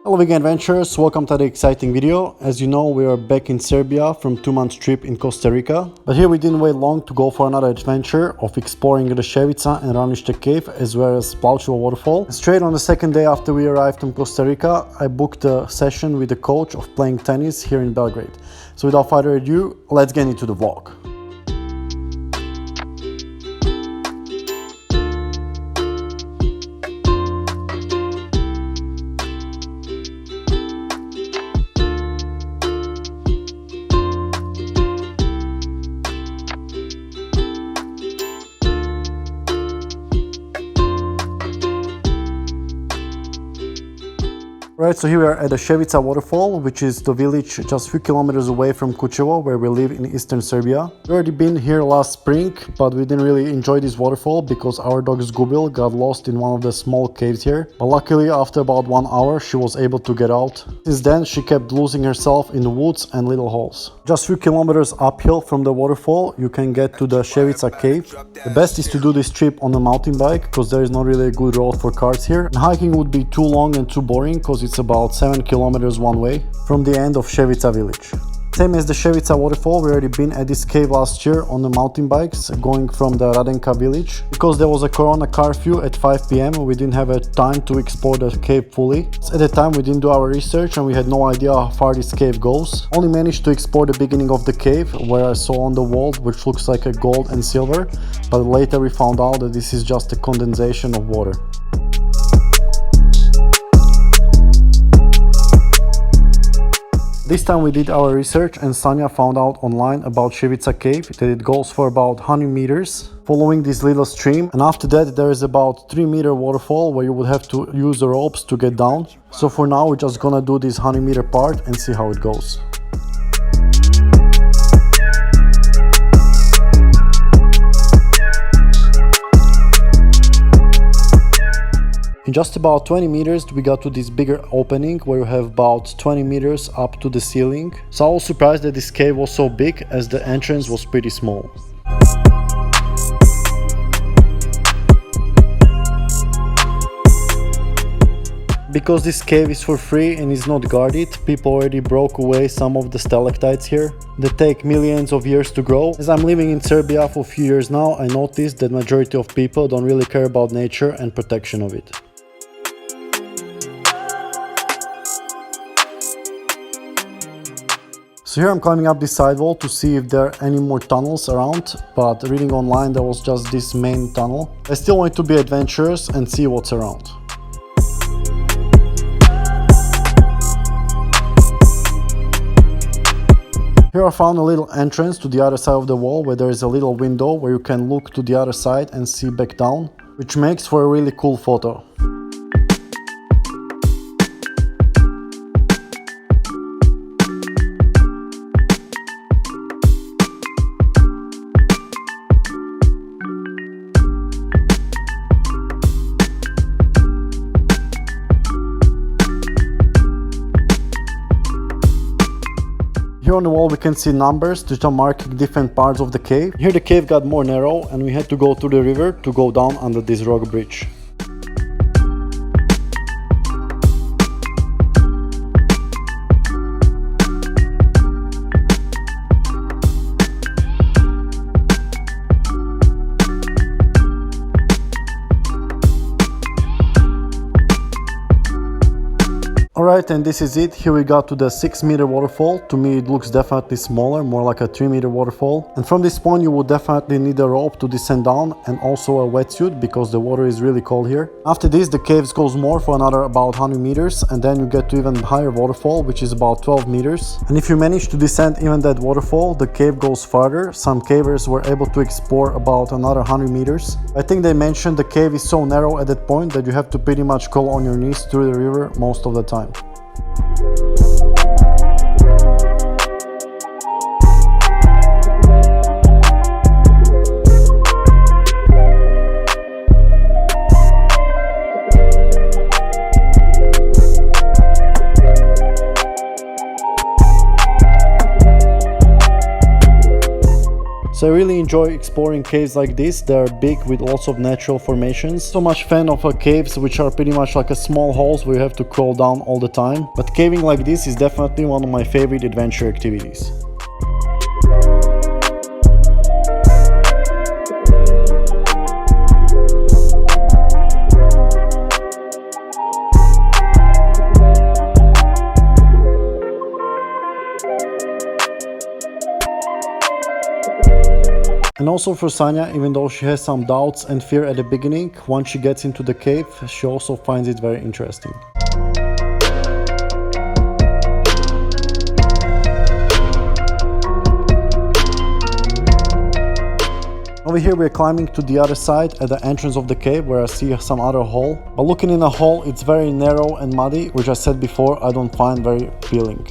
Hello vegan adventurers, welcome to the exciting video. As you know, we are back in Serbia from 2 month trip in Costa Rica. But here we didn't wait long to go for another adventure of exploring the Sevica and Ravniste cave as well as Plavcevo waterfall. Straight on the second day after we arrived in Costa Rica, I booked a session with the coach of playing tennis here in Belgrade. So without further ado, let's get into the vlog. Right, so here we are at the Sevica waterfall, which is the village just a few kilometers away from Kucevo, where we live in eastern Serbia. We already been here last spring, but we didn't really enjoy this waterfall because our dog Zgubil got lost in one of the small caves here. But luckily, after about 1 hour, she was able to get out. Since then, she kept losing herself in the woods and little holes. Just a few kilometers uphill from the waterfall, you can get to the Sevica cave. The best is to do this trip on a mountain bike, because there is not really a good road for cars here. And hiking would be too long and too boring, because it's about 7 kilometers one way from the end of Sevica village. Same as the Sevica waterfall, we already been at this cave last year on the mountain bikes going from the Radenka village. Because there was a corona curfew at 5 p.m, we didn't have a time to explore the cave fully. At the time we didn't do our research and we had no idea how far this cave goes. Only managed to explore the beginning of the cave, where I saw on the wall which looks like a gold and silver, but later we found out that this is just a condensation of water. This time we did our research and Sanya found out online about Sevica cave that it goes for about 100 meters following this little stream, and after that there is about 3-meter waterfall where you would have to use the ropes to get down. So for now we're just gonna do this 100-meter part and see how it goes. In just about 20 meters we got to this bigger opening where you have about 20 meters up to the ceiling. So I was surprised that this cave was so big, as the entrance was pretty small. Because this cave is for free and is not guarded, people already broke away some of the stalactites here. They take millions of years to grow. As I'm living in Serbia for a few years now, I noticed that majority of people don't really care about nature and protection of it. So here I'm climbing up this side wall to see if there are any more tunnels around, but reading online there was just this main tunnel. I still want to be adventurous and see what's around. Here I found a little entrance to the other side of the wall where there is a little window where you can look to the other side and see back down, which makes for a really cool photo. Here on the wall we can see numbers which are marking different parts of the cave. Here the cave got more narrow and we had to go through the river to go down under this rock bridge. Alright, and this is it. Here we got to the 6-meter waterfall. To me it looks definitely smaller, more like a 3-meter waterfall. And from this point you would definitely need a rope to descend down and also a wetsuit because the water is really cold here. After this the caves goes more for another about 100 meters and then you get to even higher waterfall, which is about 12 meters. And if you manage to descend even that waterfall, the cave goes farther. Some cavers were able to explore about another 100 meters. I think they mentioned the cave is so narrow at that point that you have to pretty much go on your knees through the river most of the time. So I really enjoy exploring caves like this. They are big with lots of natural formations. So much fan of caves which are pretty much like a small holes where you have to crawl down all the time. But caving like this is definitely one of my favorite adventure activities. And also for Sanya, even though she has some doubts and fear at the beginning, once she gets into the cave, she also finds it very interesting. Over here we're climbing to the other side at the entrance of the cave where I see some other hole. But looking in the hole, it's very narrow and muddy, which I said before I don't find very appealing.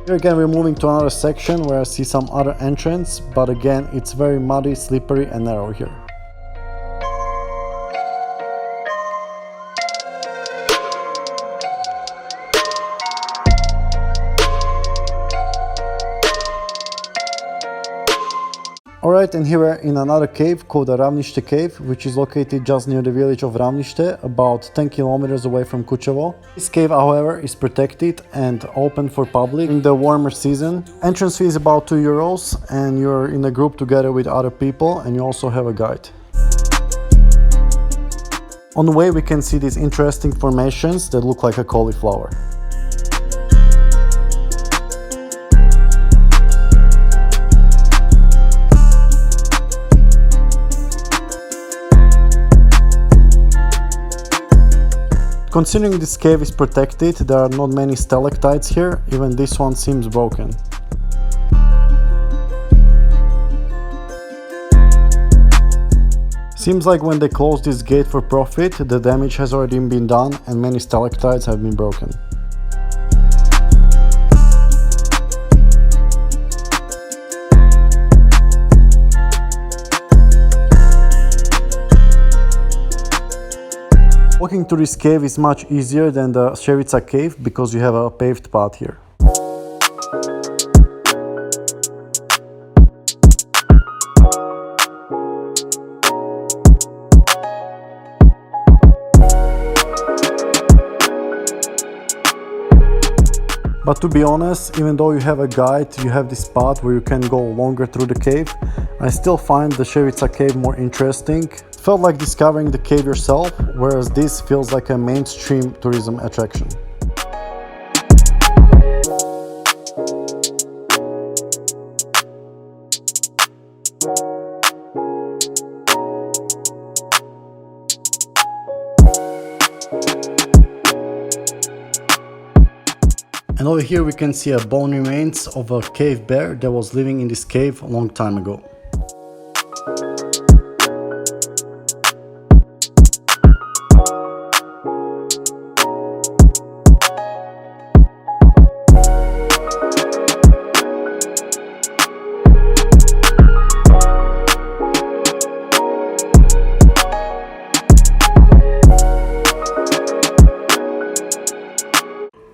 Here again we're moving to another section where I see some other entrance, but again it's very muddy, slippery and narrow here. Alright, and here we're in another cave called the Ravniste cave, which is located just near the village of Ravniste, about 10 kilometers away from Kucevo. This cave, however, is protected and open for public in the warmer season. Entrance fee is about €2 and you're in a group together with other people and you also have a guide. On the way we can see these interesting formations that look like a cauliflower. Considering this cave is protected, there are not many stalactites here, even this one seems broken. Seems like when they closed this gate for profit, the damage has already been done and many stalactites have been broken. Walking through this cave is much easier than the Sevica cave because you have a paved path here. But to be honest, even though you have a guide, you have this path where you can go longer through the cave, I still find the Sevica cave more interesting. It felt like discovering the cave yourself, whereas this feels like a mainstream tourism attraction. And over here we can see a bone remains of a cave bear that was living in this cave a long time ago.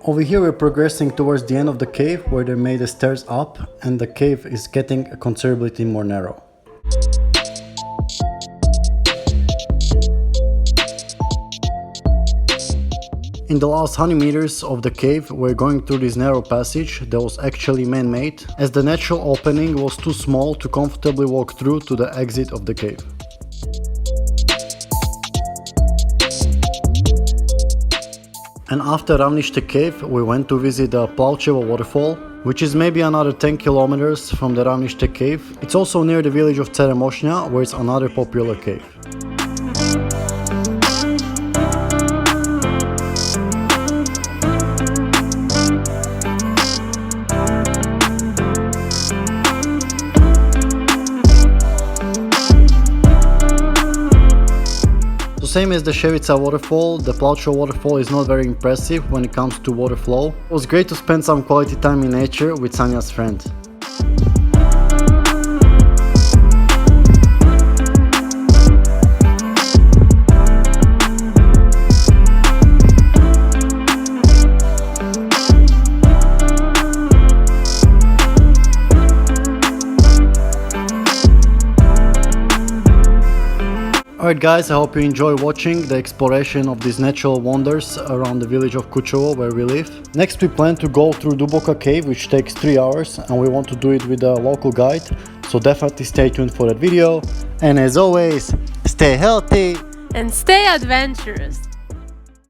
Over here we're progressing towards the end of the cave where they made the stairs up and the cave is getting considerably more narrow. In the last 100 meters of the cave we're going through this narrow passage that was actually man-made, as the natural opening was too small to comfortably walk through to the exit of the cave. And after Ravniste cave, we went to visit the Plavcevo waterfall, which is maybe another 10 kilometers from the Ravniste cave. It's also near the village of Serbia, where it's another popular cave. Same as the Sevica waterfall, the Plavcevo waterfall is not very impressive when it comes to water flow. It was great to spend some quality time in nature with Sanya's friend. Alright guys, I hope you enjoy watching the exploration of these natural wonders around the village of Kucevo where we live. Next we plan to go through Duboka cave, which takes 3 hours, and we want to do it with a local guide, so definitely stay tuned for that video. And as always, stay healthy And stay adventurous.